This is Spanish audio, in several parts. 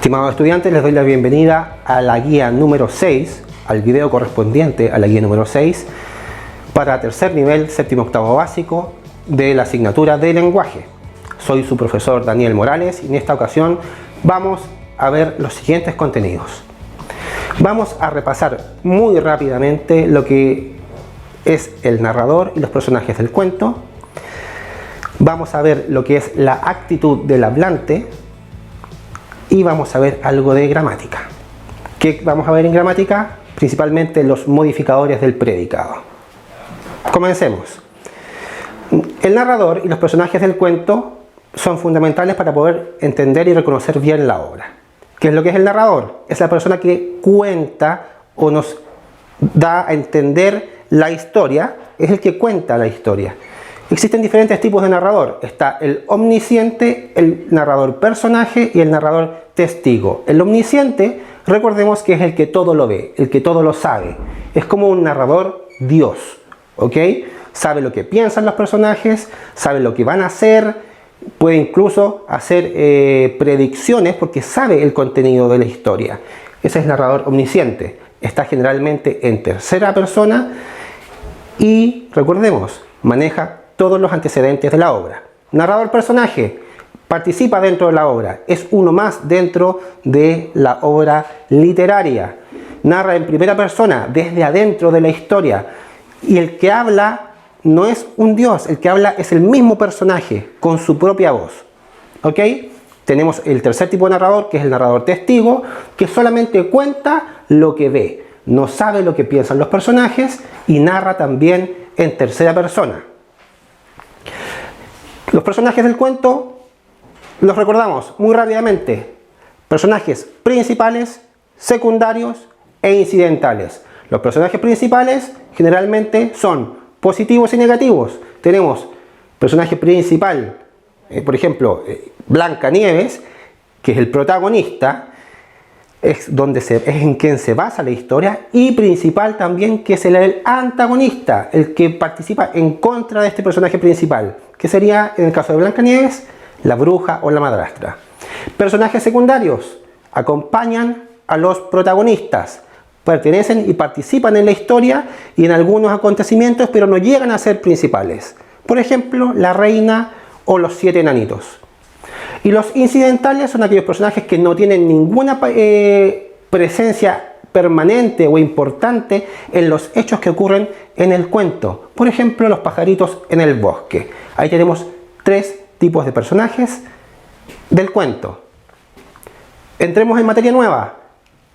Estimados estudiantes, les doy la bienvenida a la guía número 6, al video correspondiente a la guía número 6 para tercer nivel, séptimo octavo básico de la asignatura de lenguaje. Soy su profesor Daniel Morales y en esta ocasión vamos a ver los siguientes contenidos. Vamos a repasar muy rápidamente lo que es el narrador y los personajes del cuento. Vamos a ver lo que es la actitud del hablante y vamos a ver algo de gramática. ¿Qué vamos a ver en gramática? Principalmente los modificadores del predicado. Comencemos. El narrador y los personajes del cuento son fundamentales para poder entender y reconocer bien la obra. ¿Qué es lo que es el narrador? Es la persona que cuenta o nos da a entender la historia, es el que cuenta la historia. Existen diferentes tipos de narrador. Está el omnisciente, el narrador personaje y el narrador testigo. El omnisciente, recordemos que es el que todo lo ve, el que todo lo sabe. Es como un narrador Dios, ¿ok? Sabe lo que piensan los personajes, sabe lo que van a hacer, puede incluso hacer predicciones porque sabe el contenido de la historia. Ese es el narrador omnisciente. Está generalmente en tercera persona y, recordemos, maneja todos los antecedentes de la obra. Narrador personaje, participa dentro de la obra, es uno más dentro de la obra literaria. Narra en primera persona, desde adentro de la historia. Y el que habla no es un dios, el que habla es el mismo personaje, con su propia voz. ¿Ok? Tenemos el tercer tipo de narrador, que es el narrador testigo, que solamente cuenta lo que ve. No sabe lo que piensan los personajes y narra también en tercera persona. Los personajes del cuento los recordamos muy rápidamente. Personajes principales, secundarios e incidentales. Los personajes principales generalmente son positivos y negativos. Tenemos personaje principal, por ejemplo, Blancanieves, que es el protagonista, es en quien se basa la historia, y principal también, que es el antagonista, el que participa en contra de este personaje principal, que sería, en el caso de Blancanieves, la bruja o la madrastra. Personajes secundarios acompañan a los protagonistas, pertenecen y participan en la historia y en algunos acontecimientos, pero no llegan a ser principales. Por ejemplo, la reina o los 7 enanitos. Y los incidentales son aquellos personajes que no tienen ninguna presencia permanente o importante en los hechos que ocurren en el cuento. Por ejemplo, los pajaritos en el bosque. Ahí tenemos 3 tipos de personajes del cuento. Entremos en materia nueva.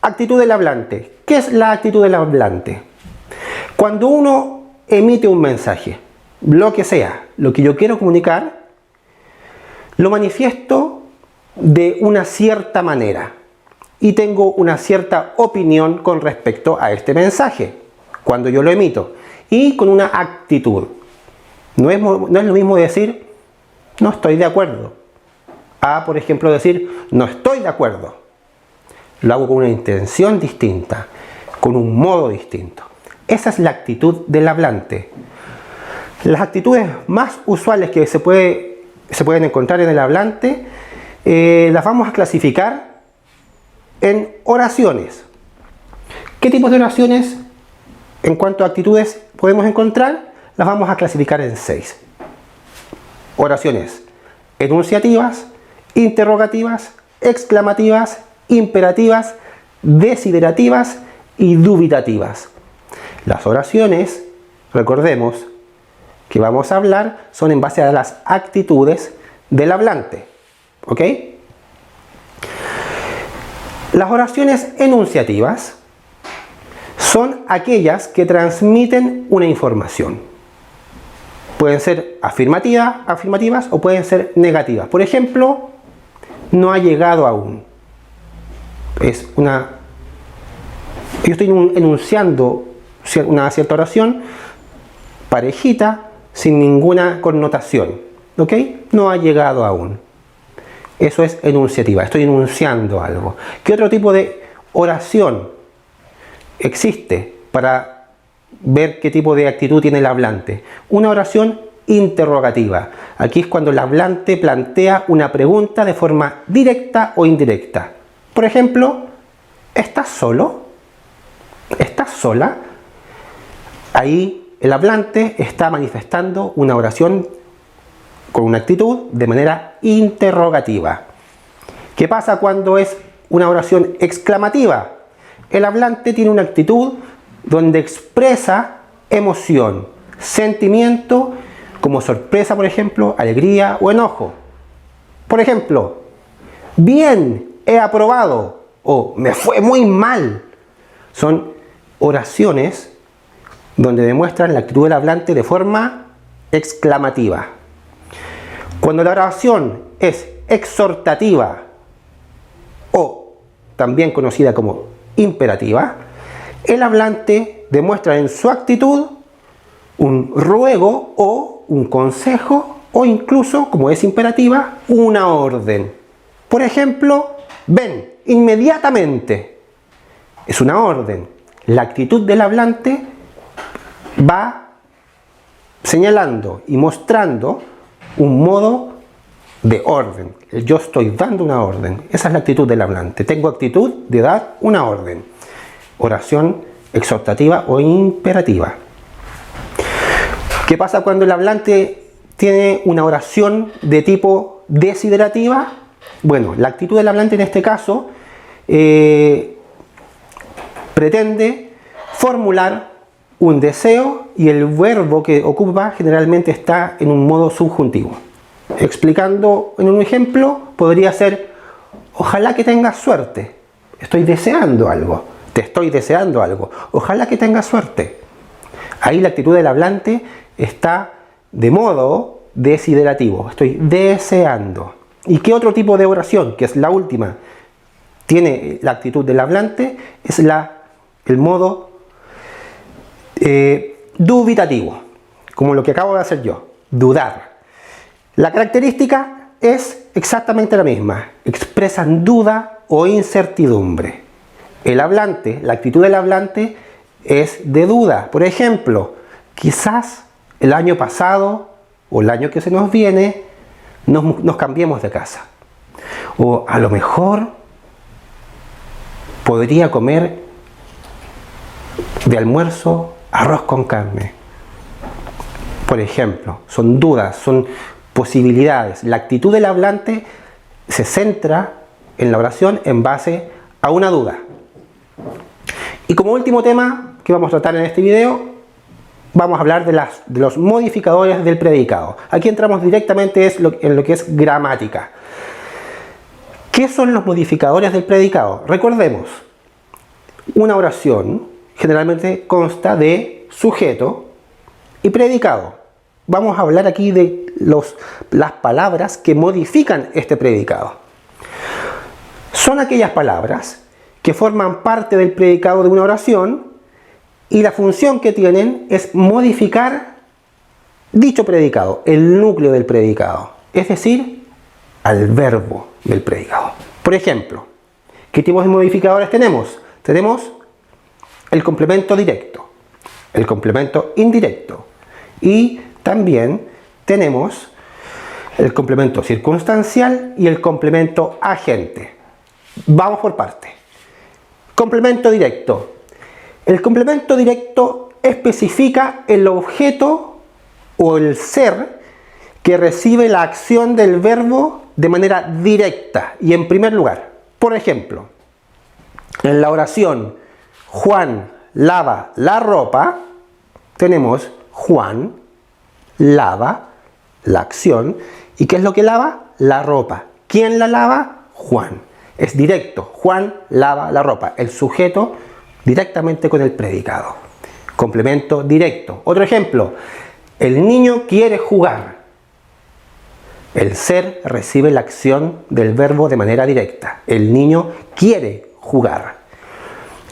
Actitud del hablante. ¿Qué es la actitud del hablante? Cuando uno emite un mensaje, lo que sea, lo que yo quiero comunicar, lo manifiesto de una cierta manera y tengo una cierta opinión con respecto a este mensaje cuando yo lo emito y con una actitud. No es lo mismo decir no estoy de acuerdo a, por ejemplo, decir no estoy de acuerdo. Lo hago con una intención distinta, con un modo distinto. Esa es la actitud del hablante. Las actitudes más usuales que se pueden encontrar en el hablante las vamos a clasificar en oraciones. ¿Qué tipos de oraciones en cuanto a actitudes podemos encontrar? Las vamos a clasificar en 6. Oraciones enunciativas, interrogativas, exclamativas, imperativas, desiderativas y dubitativas. Las oraciones, recordemos que vamos a hablar, son en base a las actitudes del hablante. ¿Ok? Las oraciones enunciativas son aquellas que transmiten una información. Pueden ser afirmativas o pueden ser negativas. Por ejemplo, no ha llegado aún. Yo estoy enunciando una cierta oración parejita, sin ninguna connotación. ¿Ok? No ha llegado aún. Eso es enunciativa. Estoy enunciando algo. ¿Qué otro tipo de oración existe para ver qué tipo de actitud tiene el hablante? Una oración interrogativa. Aquí es cuando el hablante plantea una pregunta de forma directa o indirecta. Por ejemplo, ¿estás solo? ¿Estás sola? Ahí el hablante está manifestando una oración con una actitud de manera interrogativa. ¿Qué pasa cuando es una oración exclamativa? El hablante tiene una actitud donde expresa emoción, sentimiento, como sorpresa, por ejemplo, alegría o enojo. Por ejemplo, bien, he aprobado, o me fue muy mal. Son oraciones donde demuestran la actitud del hablante de forma exclamativa. Cuando la oración es exhortativa o también conocida como imperativa, el hablante demuestra en su actitud un ruego o un consejo o incluso, como es imperativa, una orden. Por ejemplo, ven inmediatamente. Es una orden. La actitud del hablante va señalando y mostrando un modo de orden. Yo estoy dando una orden. Esa es la actitud del hablante. Tengo actitud de dar una orden. Oración exhortativa o imperativa. ¿Qué pasa cuando el hablante tiene una oración de tipo desiderativa? Bueno, la actitud del hablante en este caso pretende formular un deseo y el verbo que ocupa generalmente está en un modo subjuntivo. Explicando en un ejemplo, podría ser: ojalá que tengas suerte. Estoy deseando algo. Te estoy deseando algo. Ojalá que tengas suerte. Ahí la actitud del hablante está de modo desiderativo. Estoy deseando. ¿Y qué otro tipo de oración, que es la última, tiene la actitud del hablante? Es el modo dubitativo, como lo que acabo de hacer yo, dudar. La característica es exactamente la misma. Expresan duda o incertidumbre. El hablante, la actitud del hablante es de duda. Por ejemplo, quizás el año pasado o el año que se nos viene nos cambiemos de casa. O a lo mejor podría comer de almuerzo arroz con carne. Por ejemplo, son dudas, son posibilidades. La actitud del hablante se centra en la oración en base a una duda. Y como último tema que vamos a tratar en este video, vamos a hablar de los modificadores del predicado. Aquí entramos directamente en lo que es gramática. ¿Qué son los modificadores del predicado? Recordemos, una oración generalmente consta de sujeto y predicado. Vamos a hablar aquí de las palabras que modifican este predicado. Son aquellas palabras que forman parte del predicado de una oración y la función que tienen es modificar dicho predicado, el núcleo del predicado, es decir, al verbo del predicado. Por ejemplo, ¿qué tipos de modificadores tenemos? Tenemos el complemento directo, el complemento indirecto y también tenemos el complemento circunstancial y el complemento agente. Vamos por parte. Complemento directo. El complemento directo especifica el objeto o el ser que recibe la acción del verbo de manera directa y en primer lugar. Por ejemplo, en la oración Juan lava la ropa, tenemos Juan lava la acción. ¿Y qué es lo que lava? La ropa. ¿Quién la lava? Juan. Es directo. Juan lava la ropa. El sujeto directamente con el predicado. Complemento directo. Otro ejemplo. El niño quiere jugar. El ser recibe la acción del verbo de manera directa. El niño quiere jugar.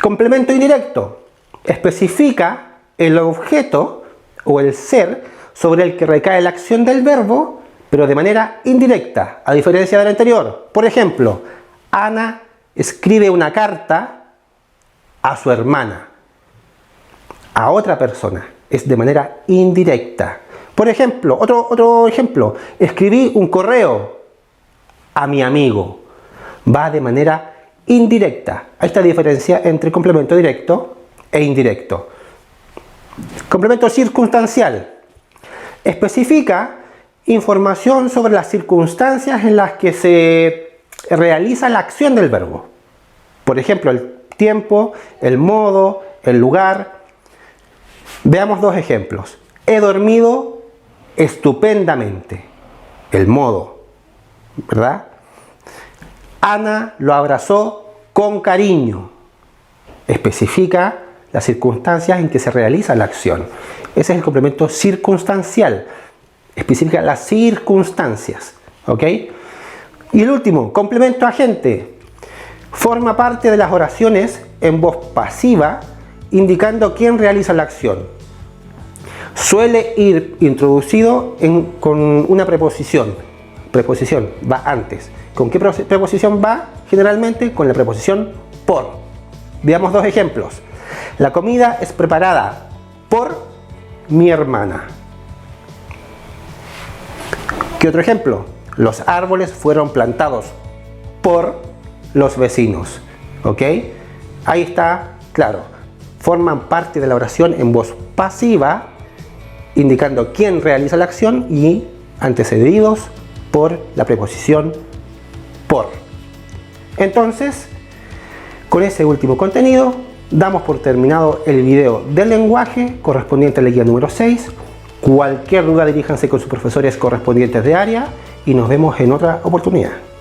Complemento indirecto. Especifica el objeto o el ser sobre el que recae la acción del verbo, pero de manera indirecta, a diferencia del anterior. Por ejemplo, Ana escribe una carta a su hermana, a otra persona, es de manera indirecta. Por ejemplo, otro ejemplo, escribí un correo a mi amigo, va de manera indirecta. Ahí está la diferencia entre complemento directo e indirecto. Complemento circunstancial. Especifica información sobre las circunstancias en las que se realiza la acción del verbo. Por ejemplo, el tiempo, el modo, el lugar. Veamos dos ejemplos. He dormido estupendamente. El modo, ¿verdad? Ana lo abrazó con cariño. Especifica las circunstancias en que se realiza la acción. Ese es el complemento circunstancial. Especifica las circunstancias. ¿Ok? Y el último, complemento agente. Forma parte de las oraciones en voz pasiva, indicando quién realiza la acción. Suele ir introducido con una preposición. Preposición, va antes. ¿Con qué preposición va? Generalmente con la preposición por. Veamos dos ejemplos. La comida es preparada por mi hermana. ¿Qué otro ejemplo? Los árboles fueron plantados por los vecinos. ¿Ok? Ahí está, claro. Forman parte de la oración en voz pasiva, indicando quién realiza la acción y antecedidos por la preposición por. Entonces, con ese último contenido, damos por terminado el video del lenguaje correspondiente a la guía número 6. Cualquier duda diríjanse con sus profesores correspondientes de área y nos vemos en otra oportunidad.